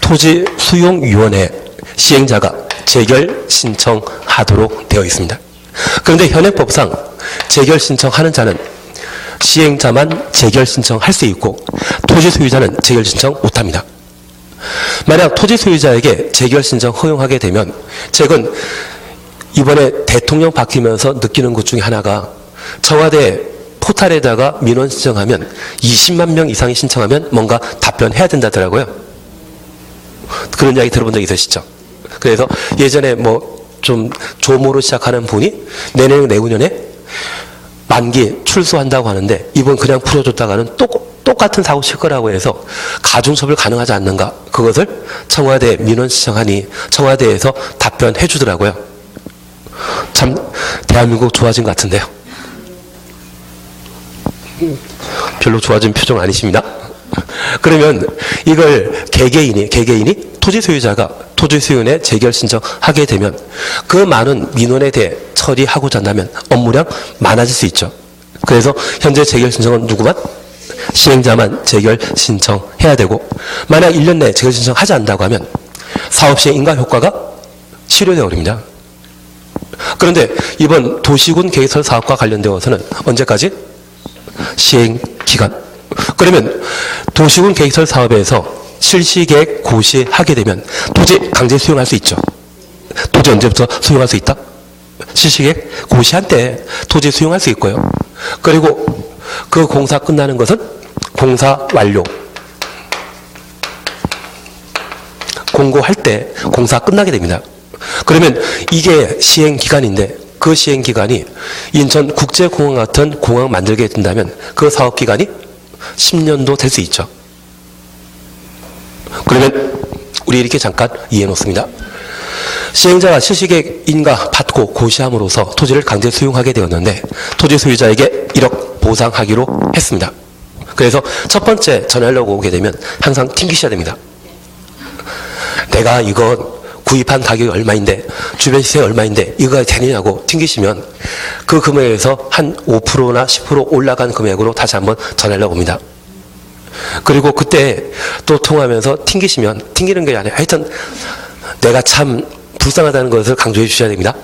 토지수용위원회 시행자가 재결 신청하도록 되어 있습니다. 그런데 현행법상 재결 신청하는 자는 시행자만 재결 신청할 수 있고 토지 소유자는 재결 신청 못합니다. 만약 토지 소유자에게 재결 신청 허용하게 되면, 최근 이번에 대통령 바뀌면서 느끼는 것 중에 하나가, 청와대 포탈에다가 민원 신청하면 20만 명 이상이 신청하면 뭔가 답변해야 된다더라고요. 그런 이야기 들어본 적 있으시죠? 그래서 예전에 좀 조모로 시작하는 분이 내후년에 만기 출소한다고 하는데, 이번 그냥 풀어줬다가는 똑같은 사고 칠 거라고 해서 가중처벌 가능하지 않는가, 그것을 청와대에 민원 신청하니 청와대에서 답변해 주더라고요. 참 대한민국 좋아진 것 같은데요. 별로 좋아진 표정 아니십니다. 그러면 이걸 개개인이 토지 소유자가 토지 수용에 재결 신청하게 되면 그 많은 민원에 대해 처리하고자 한다면 업무량 많아질 수 있죠. 그래서 현재 재결 신청은 누구만? 시행자만 재결 신청해야 되고, 만약 1년 내에 재결 신청하지 않는다고 하면 사업시행 인가 효과가 실효되어 버립니다. 그런데 이번 도시군 개설 사업과 관련되어서는 언제까지? 시행 기간. 그러면 도시군 개설 사업에서 실시계획 고시하게 되면 토지 강제 수용할 수 있죠. 토지 언제부터 수용할 수 있다? 실시계획 고시한 때 토지 수용할 수 있고요. 그리고 그 공사 끝나는 것은 공사 완료. 공고할 때 공사 끝나게 됩니다. 그러면 이게 시행 기간인데, 그 시행 기간이 인천국제공항 같은 공항 만들게 된다면 그 사업 기간이 10년도 될 수 있죠. 그러면 우리 이렇게 잠깐 이해해 놓습니다. 시행자가 실시계획 인가 받고 고시함으로써 토지를 강제 수용하게 되었는데, 토지 소유자에게 1억 보상하기로 했습니다. 그래서 첫 번째 전화하려고 오게 되면 항상 튕기셔야 됩니다. 내가 이거 구입한 가격이 얼마인데 주변 시세 얼마인데 이거가 되느냐고 튕기시면 그 금액에서 한 5%나 10% 올라간 금액으로 다시 한번 전화하려고 옵니다. 그리고 그때 또 통화하면서 튕기는 게 아니라 하여튼 내가 참 불쌍하다는 것을 강조해 주셔야 됩니다.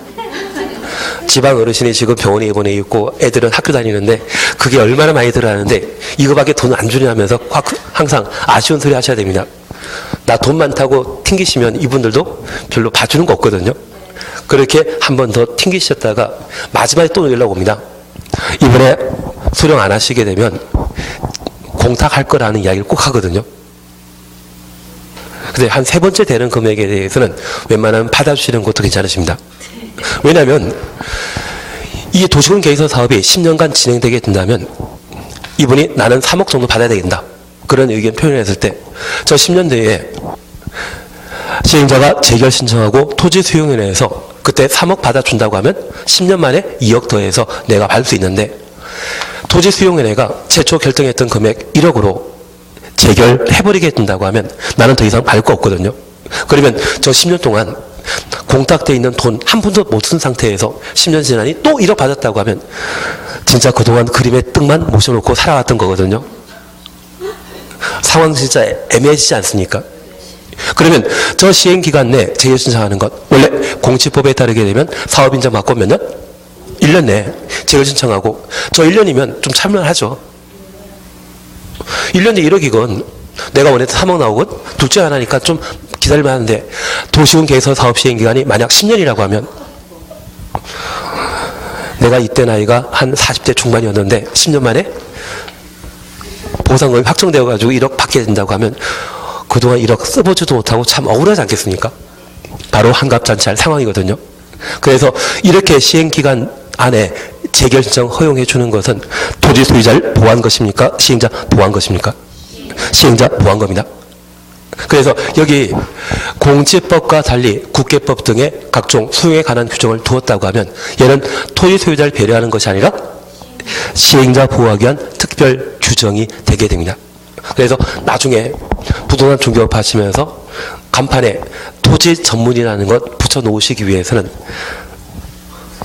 지방 어르신이 지금 병원에 입원해 있고 애들은 학교 다니는데 그게 얼마나 많이 들어가는데 이거밖에 돈을 안 주냐면서 항상 아쉬운 소리 하셔야 됩니다. 나 돈 많다고 튕기시면 이분들도 별로 봐주는 거 없거든요. 그렇게 한 번 더 튕기셨다가 마지막에 또 연락 옵니다. 이번에 수령 안 하시게 되면 공탁할 거라는 이야기를 꼭 하거든요. 근데 한 세 번째 되는 금액에 대해서는 웬만하면 받아주시는 것도 괜찮으십니다. 왜냐하면 이 도시군 개선 사업이 10년간 진행되게 된다면 이분이 나는 3억 정도 받아야 되겠다. 그런 의견 표현을 했을 때 저 10년 뒤에 시행자가 재결 신청하고 토지수용위원회에서 그때 3억 받아준다고 하면 10년 만에 2억 더해서 내가 받을 수 있는데 토지수용위원회가 최초 결정했던 금액 1억으로 재결해버리게 된다고 하면 나는 더 이상 받을 거 없거든요. 그러면 저 10년 동안 공탁되어 있는 돈 한 푼도 못 쓴 상태에서 10년 지나니 또 1억 받았다고 하면 진짜 그동안 그림의 떡만 모셔놓고 살아왔던 거거든요. 상황 진짜 애매해지지 않습니까? 그러면 저 시행기간 내 재결 신청하는 것 원래 공시법에 따르게 되면 사업인정 받고 몇 년? 1년 내에 재결 신청하고 저 1년이면 좀 참을하죠. 1년에 1억이건 내가 원했던 3억 나오건 둘 중 하나니까 좀 기다릴만 하는데 도시군 개선 사업 시행기간이 만약 10년이라고 하면 내가 이때 나이가 한 40대 중반이었는데 10년 만에 보상금이 확정되어가지고 1억 받게 된다고 하면 그동안 1억 써보지도 못하고 참 억울하지 않겠습니까? 바로 환갑잔치할 상황이거든요. 그래서 이렇게 시행기간 안에 재결 신청 허용해 주는 것은 토지 소유자를 보호한 것입니까? 시행자 보호한 것입니까? 시행자 보호한 겁니다. 그래서 여기 공지법과 달리 국계법 등의 각종 수용에 관한 규정을 두었다고 하면 얘는 토지 소유자를 배려하는 것이 아니라 시행자 보호하기 위한 특별 규정이 되게 됩니다. 그래서 나중에 부동산 중개업 하시면서 간판에 토지 전문이라는 것 붙여놓으시기 위해서는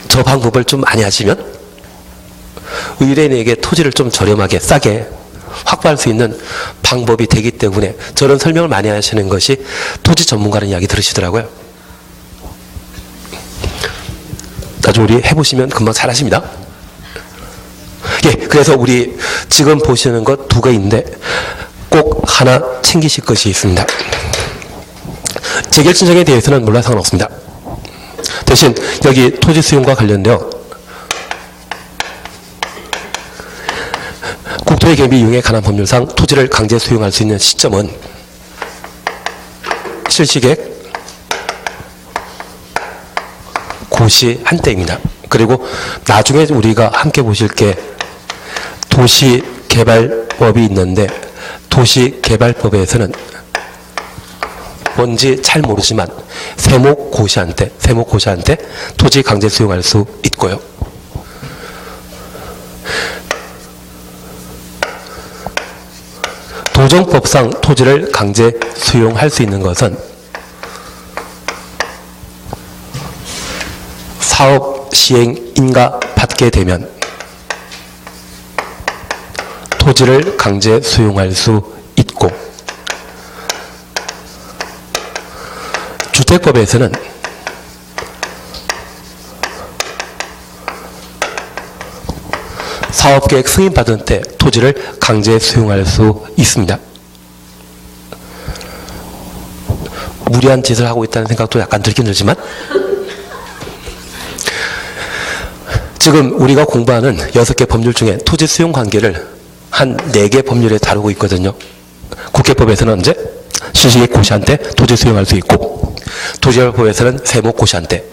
저 방법을 좀 많이 하시면 의뢰인에게 토지를 좀 저렴하게 싸게 확보할 수 있는 방법이 되기 때문에 저런 설명을 많이 하시는 것이 토지 전문가라는 이야기 들으시더라고요. 나중에 우리 해보시면 금방 잘하십니다. 예, 그래서 우리 지금 보시는 것 두 개인데 꼭 하나 챙기실 것이 있습니다. 재결 신청에 대해서는 몰라 상관없습니다. 대신 여기 토지 수용과 관련되어 국토의 개미 이용에 관한 법률상 토지를 강제 수용할 수 있는 시점은 실시객 고시 한때입니다. 그리고 나중에 우리가 함께 보실 게 도시개발법이 있는데 도시개발법에서는 뭔지 잘 모르지만 세목고시한테 토지 강제 수용할 수 있고요. 도정법상 토지를 강제 수용할 수 있는 것은 사업 시행 인가 받게 되면 토지를 강제 수용할 수 있고 주택법에서는 사업계획 승인받은 때 토지를 강제 수용할 수 있습니다. 무리한 짓을 하고 있다는 생각도 약간 들긴 들지만 지금 우리가 공부하는 6개 법률 중에 토지 수용 관계를 한 4개 법률에 다루고 있거든요. 국회법에서는 언제? 실시객 고시한테 토지 수용할 수 있고 도시개발법에서는 세목 고시한테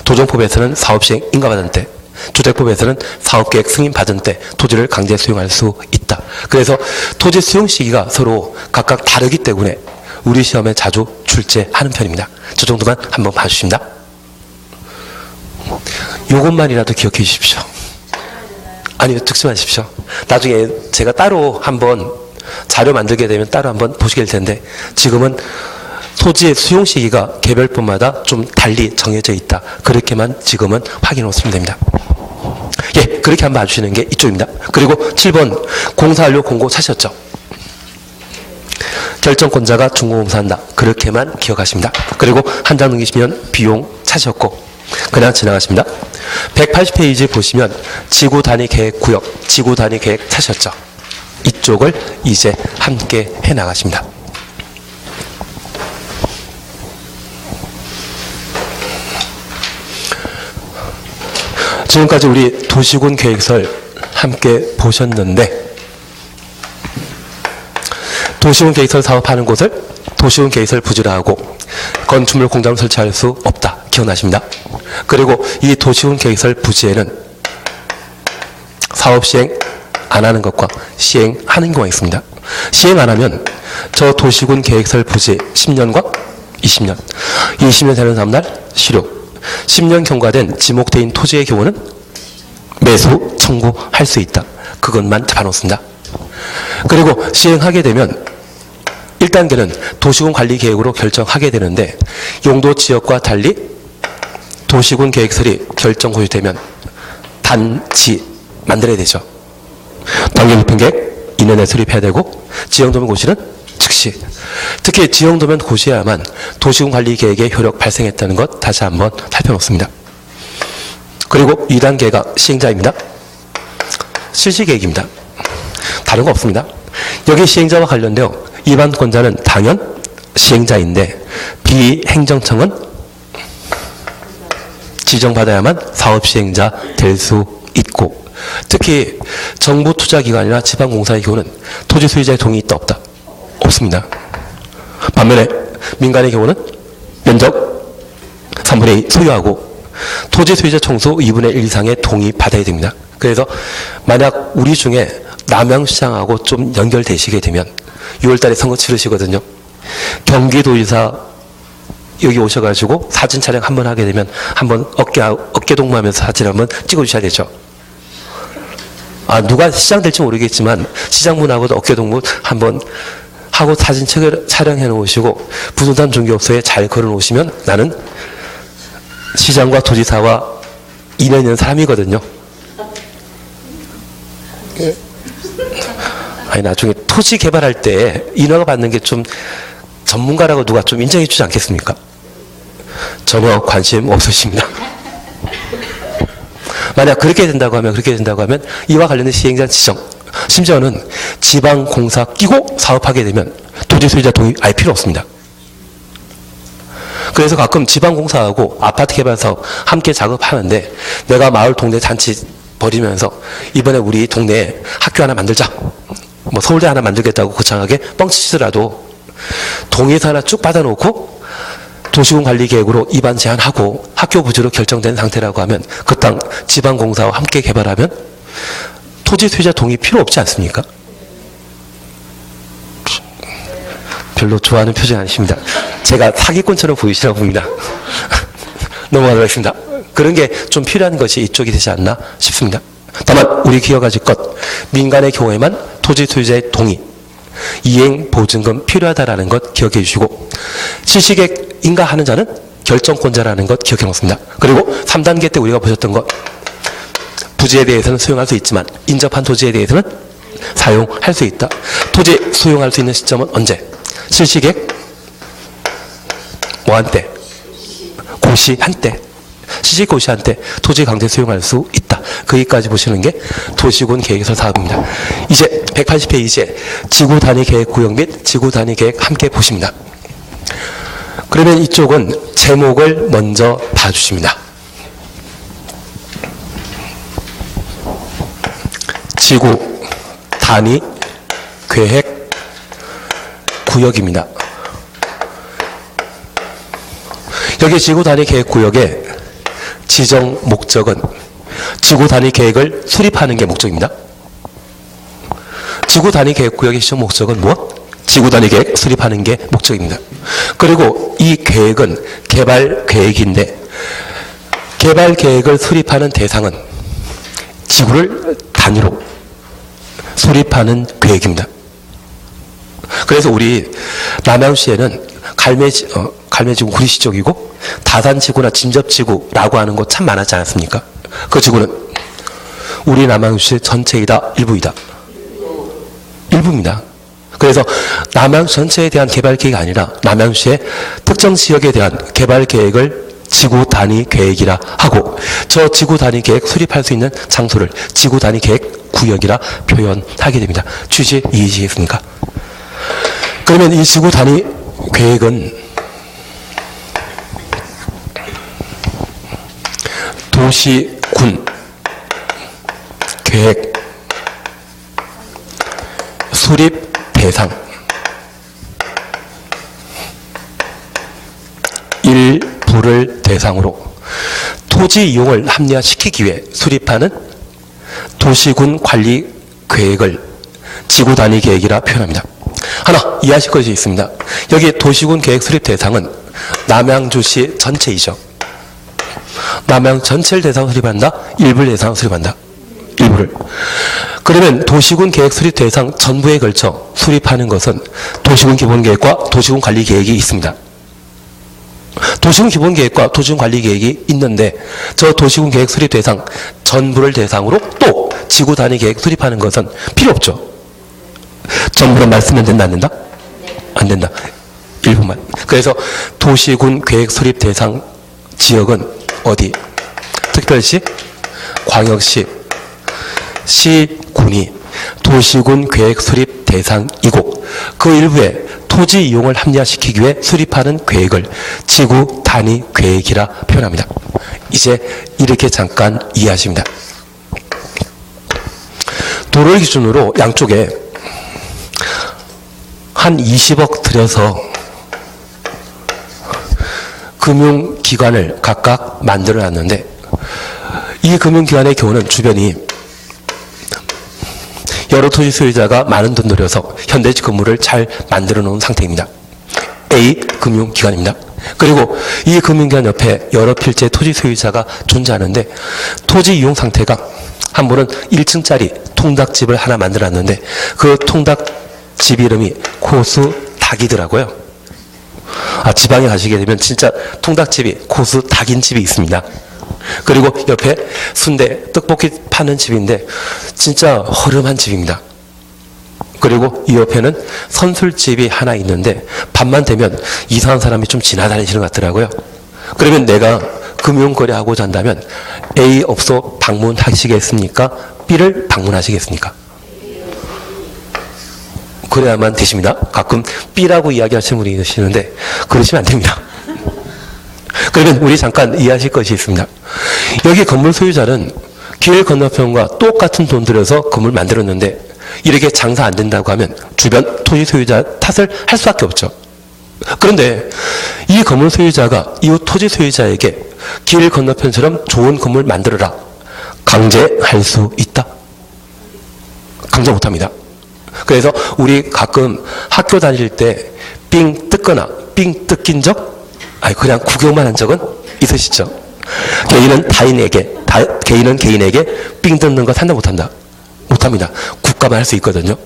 도정법에서는 사업시행 인가받은 때 주택법에서는 사업계획 승인받은 때 토지를 강제 수용할 수 있다. 그래서 토지 수용 시기가 서로 각각 다르기 때문에 우리 시험에 자주 출제하는 편입니다. 저 정도만 한번 봐주십니다. 요것만이라도 기억해 주십시오. 아니요, 듣지 마십시오. 나중에 제가 따로 한번 자료 만들게 되면 따로 한번 보시게 될 텐데, 지금은 토지의 수용 시기가 개별법마다 좀 달리 정해져 있다. 그렇게만 지금은 확인해 놓으시면 됩니다. 예, 그렇게 한번 봐주시는 게 이쪽입니다. 그리고 7번 공사완료 공고 사셨죠? 결정권자가 중공공사한다. 그렇게만 기억하십니다. 그리고 한 장 넘기시면 비용 찾으셨고 그냥 지나가십니다. 180페이지 보시면 지구 단위 계획 구역, 지구 단위 계획 찾으셨죠? 이쪽을 이제 함께 해 나가십니다. 지금까지 우리 도시군 계획서를 함께 보셨는데, 도시군 계획서를 사업하는 곳을 도시군 계획서를 부지라 하고 건축물 공장을 설치할 수 없다. 기억나십니다. 그리고 이 도시군 계획서를 부지에는 사업 시행 안 하는 것과 시행하는 경우가 있습니다. 시행 안 하면 저 도시군 계획서를 부지 10년과 20년, 20년 되는 다음날 실효, 10년 경과된 지목대인 토지의 경우는 매수 청구할 수 있다. 그것만 잡아놓습니다. 그리고 시행하게 되면 1단계는 도시군 관리계획으로 결정하게 되는데, 용도 지역과 달리 도시군 계획설이 결정 고시되면 단지 만들어야 되죠. 단계급행계획 2년 내에 수립해야 되고, 지형도면 고시는 즉시. 특히 지형도면 고시해야만 도시군 관리계획의 효력 발생했다는 것 다시 한번 살펴놓습니다. 그리고 2단계가 시행자입니다. 실시계획입니다. 다른 거 없습니다. 여기 시행자와 관련되어 입안권자는 당연 시행자인데, 비행정청은 지정받아야만 사업시행자 될 수 있고, 특히 정부 투자기관이나 지방공사의 경우는 토지 소유자의 동의 있다 없다? 없습니다. 반면에 민간의 경우는 면적 3분의 2 소유하고 토지 소유자 총수 2분의 1 이상의 동의 받아야 됩니다. 그래서 만약 우리 중에 남양시장하고 좀 연결되시게 되면 6월달에 선거 치르시거든요. 경기도지사 여기 오셔가지고 사진 촬영 한번 하게 되면 한번 어깨 동무하면서 사진 한번 찍어주셔야 되죠. 누가 시장 될지 모르겠지만 시장분하고도 어깨 동무 한번 하고 사진 촬영해 놓으시고 부동산 중개업소에 잘 걸어 놓으시면 나는 시장과 도지사와 인연 있는 사람이거든요. 아니, 나중에 토지 개발할 때 인허가 받는 게 좀 전문가라고 누가 좀 인정해 주지 않겠습니까? 전혀 관심 없으십니다. 만약 그렇게 된다고 하면 이와 관련된 시행자 지정, 심지어는 지방공사 끼고 사업하게 되면 토지 소유자 동의 아예 필요 없습니다. 그래서 가끔 지방공사하고 아파트 개발 사업 함께 작업하는데, 내가 마을 동네 잔치 벌이면서 이번에 우리 동네에 학교 하나 만들자, 뭐 서울대 하나 만들겠다고 거창하게 뻥치시더라도 동의서 하나 쭉 받아놓고 도시군 관리계획으로 입안 제한하고 학교 부지로 결정된 상태라고 하면 그 땅 지방공사와 함께 개발하면 토지 소유자 동의 필요 없지 않습니까? 별로 좋아하는 표정이 아니십니다. 제가 사기꾼처럼 보이시라고 봅니다. 넘어가도록 하겠습니다. 그런 게 좀 필요한 것이 이쪽이 되지 않나 싶습니다. 다만 우리 기억하실 것, 민간의 경우에만 토지 소유자의 동의, 이행 보증금 필요하다라는 것 기억해 주시고, 실시계획 인가하는 자는 결정권자라는 것 기억해 놓습니다. 그리고 3단계 때 우리가 보셨던 것, 부지에 대해서는 수용할 수 있지만 인접한 토지에 대해서는 사용할 수 있다. 토지 수용할 수 있는 시점은 언제? 실시계획 뭐 한때? 고시 한때. 시시고시 한때 토지 강제 수용할 수 있다. 거기까지 보시는 게 도시군 계획서 사업입니다. 이제 180페이지에 지구 단위 계획 구역 및 지구 단위 계획 함께 보십니다. 그러면 이쪽은 제목을 먼저 봐주십니다. 지구 단위 계획 구역입니다. 여기 지구 단위 계획 구역의 지정 목적은 지구 단위 계획을 수립하는 게 목적입니다. 지구 단위 계획 구역의 지정 목적은 무엇? 지구 단위 계획 수립하는 게 목적입니다. 그리고 이 계획은 개발 계획인데, 개발 계획을 수립하는 대상은 지구를 단위로 수립하는 계획입니다. 그래서 우리 남양시에는 갈매지구 구리시적이고 다산지구나 진접지구라고 하는 곳 참 많았지 않았습니까? 그 지구는 우리 남양시 전체이다, 일부이다? 일부입니다. 그래서 남양시 전체에 대한 개발 계획이 아니라 남양시의 특정 지역에 대한 개발 계획을 지구 단위 계획이라 하고, 저 지구 단위 계획 수립할 수 있는 장소를 지구 단위 계획 구역이라 표현하게 됩니다. 취지 이해하시겠습니까? 그러면 이 지구 단위 계획은 도시군 계획 수립 대상 일부를 대상으로 토지 이용을 합리화시키기 위해 수립하는 도시군 관리 계획을 지구 단위 계획이라 표현합니다. 하나 이해하실 것이 있습니다. 여기 도시군 계획 수립 대상은 남양주시 전체이죠. 남양 전체를 대상으로 수립한다? 일부를 대상으로 수립한다? 일부를. 그러면 도시군 계획 수립 대상 전부에 걸쳐 수립하는 것은 도시군 기본계획과 도시군 관리계획이 있습니다. 도시군 기본계획과 도시군 관리계획이 있는데 저 도시군 계획 수립 대상 전부를 대상으로 또 지구 단위 계획 수립하는 것은 필요 없죠. 전부로 말쓰면 된다, 안 된다? 안 된다. 일부만. 그래서 도시군 계획 수립 대상 지역은 어디? 특별시, 광역시, 시군이 도시군 계획 수립 대상이고 그 일부에 토지 이용을 합리화시키기 위해 수립하는 계획을 지구 단위 계획이라 표현합니다. 이제 이렇게 잠깐 이해하십니다. 도를 기준으로 양쪽에 한 20억 들여서 금융기관을 각각 만들어 놨는데 이 금융기관의 경우는 주변이 여러 토지 소유자가 많은 돈 들여서 현대식 건물을 잘 만들어 놓은 상태입니다. A 금융기관입니다. 그리고 이 금융기관 옆에 여러 필지의 토지 소유자가 존재하는데 토지 이용 상태가 한 분은 1층짜리 통닭집을 하나 만들어 놨는데 그 통닭집 이름이 고수 닭이더라고요. 지방에 가시게 되면 진짜 통닭집이 고수 닭인집이 있습니다. 그리고 옆에 순대, 떡볶이 파는 집인데 진짜 허름한 집입니다. 그리고 이 옆에는 선술집이 하나 있는데 밤만 되면 이상한 사람이 좀 지나다니시는 것 같더라고요. 그러면 내가 금융거래 하고자 한다면 A 업소 방문하시겠습니까? B를 방문하시겠습니까? 그래야만 되십니다. 가끔 B라고 이야기하시는 분이 계시는데 그러시면 안 됩니다. 그러면 우리 잠깐 이해하실 것이 있습니다. 여기 건물 소유자는 길 건너편과 똑같은 돈 들여서 건물 만들었는데 이렇게 장사 안 된다고 하면 주변 토지 소유자 탓을 할 수밖에 없죠. 그런데 이 건물 소유자가 이웃 토지 소유자에게 길 건너편처럼 좋은 건물 만들어라 강제할 수 있다? 강제 못합니다. 그래서 우리 가끔 학교 다닐 때 삥 뜯거나 삥 뜯긴 적? 그냥 구경만 한 적은 있으시죠? 개인은 개인에게 삥 뜯는 거 산다 못한다? 못합니다. 국가만 할 수 있거든요.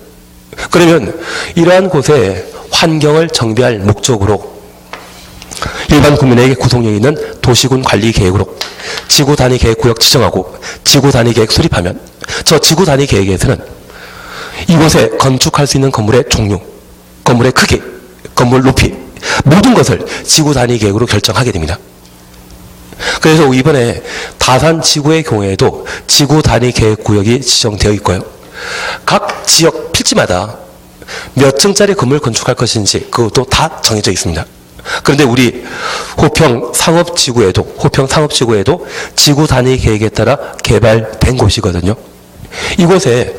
그러면 이러한 곳에 환경을 정비할 목적으로 일반 국민에게 구속력 있는 도시군 관리 계획으로 지구 단위 계획 구역 지정하고 지구 단위 계획 수립하면 저 지구 단위 계획에서는 이곳에 건축할 수 있는 건물의 종류, 건물의 크기, 건물 높이 모든 것을 지구 단위 계획으로 결정하게 됩니다. 그래서 이번에 다산 지구의 경우에도 지구 단위 계획 구역이 지정되어 있고요. 각 지역 필지마다 몇 층짜리 건물 건축할 것인지 그것도 다 정해져 있습니다. 그런데 우리 호평 상업지구에도 지구 단위 계획에 따라 개발된 곳이거든요. 이곳에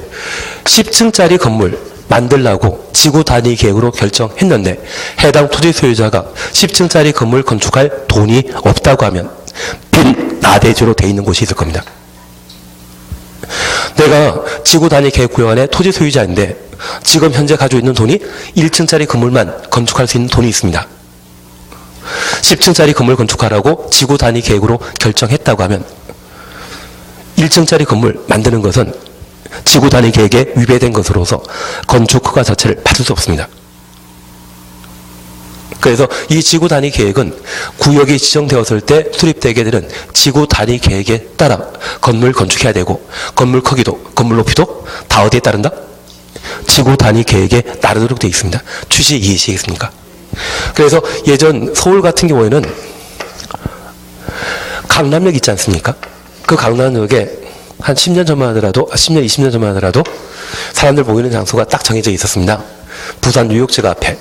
10층짜리 건물 만들라고 지구 단위 계획으로 결정했는데 해당 토지 소유자가 10층짜리 건물 건축할 돈이 없다고 하면 빈 나대지로 돼 있는 곳이 있을 겁니다. 내가 지구 단위 계획 구역 안에 토지 소유자인데 지금 현재 가지고 있는 돈이 1층짜리 건물만 건축할 수 있는 돈이 있습니다. 10층짜리 건물 건축하라고 지구 단위 계획으로 결정했다고 하면 1층짜리 건물 만드는 것은 지구 단위 계획에 위배된 것으로서 건축 허가 자체를 받을 수 없습니다. 그래서 이 지구 단위 계획은 구역이 지정되었을 때 수립되게 되는 지구 단위 계획에 따라 건물 건축해야 되고 건물 크기도 건물 높이도 다 어디에 따른다? 지구 단위 계획에 따르도록 되어 있습니다. 취지 이해하시겠습니까? 그래서 예전 서울 같은 경우에는 강남역 있지 않습니까? 그 강남역에 한 10년 전만 하더라도 10년, 20년 전만 하더라도 사람들 모이는 장소가 딱 정해져 있었습니다. 부산 뉴욕제가 앞에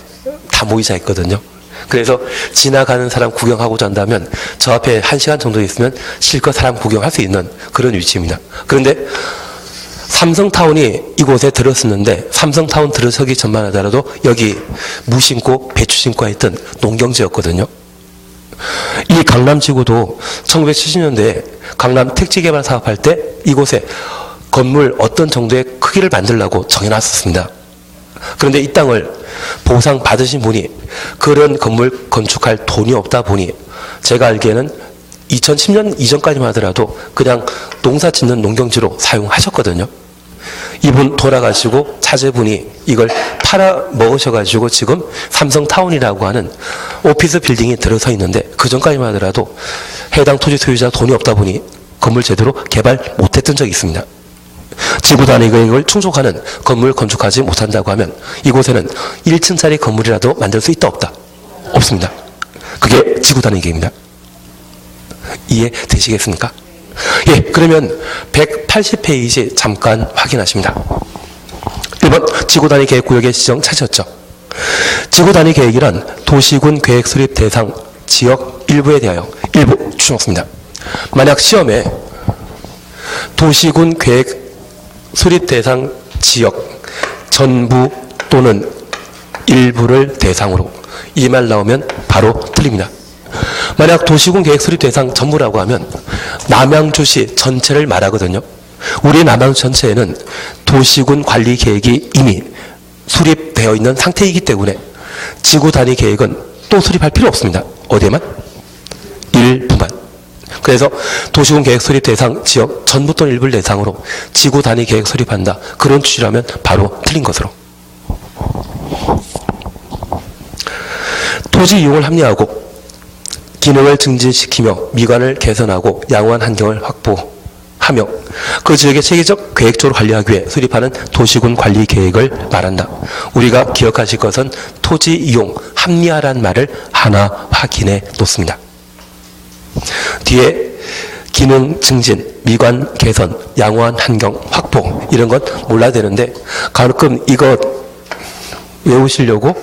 다 모이자 했거든요. 그래서 지나가는 사람 구경하고자 한다면 저 앞에 1시간 정도 있으면 실컷 사람 구경할 수 있는 그런 위치입니다. 그런데 삼성타운이 이곳에 들어섰는데 삼성타운 들어서기 전만 하더라도 여기 무 심고 배추 심고 했던 농경지였거든요. 이 강남지구도 1970년대에 강남 택지개발 사업할 때 이곳에 건물 어떤 정도의 크기를 만들려고 정해놨었습니다. 그런데 이 땅을 보상받으신 분이 그런 건물 건축할 돈이 없다 보니 제가 알기에는 2010년 이전까지만 하더라도 그냥 농사 짓는 농경지로 사용하셨거든요. 이분 돌아가시고 차제분이 이걸 팔아 먹으셔가지고 지금 삼성타운이라고 하는 오피스 빌딩이 들어서 있는데 그 전까지만 하더라도 해당 토지 소유자 돈이 없다 보니 건물 제대로 개발 못했던 적이 있습니다. 지구 단위 계획을 충족하는 건물 건축하지 못한다고 하면 이곳에는 1층짜리 건물이라도 만들 수 있다 없다? 없습니다. 그게 지구 단위 계획입니다. 이해되시겠습니까? 예, 그러면 180페이지 잠깐 확인하십니다. 1번 지구 단위 계획 구역의 지정 찾으셨죠? 지구 단위 계획이란 도시군 계획 수립 대상 지역 일부에 대하여 일부 추정습니다. 만약 시험에 도시군 계획 수립 대상 지역 전부 또는 일부를 대상으로 이 말 나오면 바로 틀립니다. 만약 도시군 계획 수립 대상 전부라고 하면 남양주시 전체를 말하거든요. 우리 남양주 전체에는 도시군 관리 계획이 이미 수립되어 있는 상태이기 때문에 지구 단위 계획은 또 수립할 필요 없습니다. 어디에만? 일부만. 그래서 도시군 계획 수립 대상 지역 전부 또는 일부를 대상으로 지구 단위 계획 수립한다. 그런 취지라면 바로 틀린 것으로. 토지 이용을 합리화하고 기능을 증진시키며 미관을 개선하고 양호한 환경을 확보하며 그 지역의 체계적 계획적으로 관리하기 위해 수립하는 도시군 관리 계획을 말한다. 우리가 기억하실 것은 토지 이용 합리화란 말을 하나 확인해 놓습니다. 뒤에 기능 증진, 미관 개선, 양호한 환경 확보 이런 것 몰라야 되는데 가끔 이거 외우시려고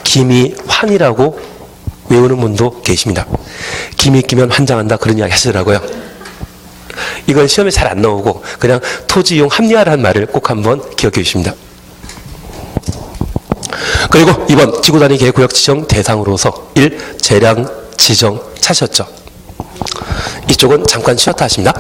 기미환이라고 외우는 분도 계십니다. 기미 끼면 환장한다 그런 이야기 하시더라고요. 이건 시험에 잘 안 나오고 그냥 토지 이용 합리화라는 말을 꼭 한번 기억해 주십니다. 그리고 2번 지구 단위 계획 구역 지정 대상으로서 1. 재량 지정 찾으셨죠? 이쪽은 잠깐 쉬었다 하십니다.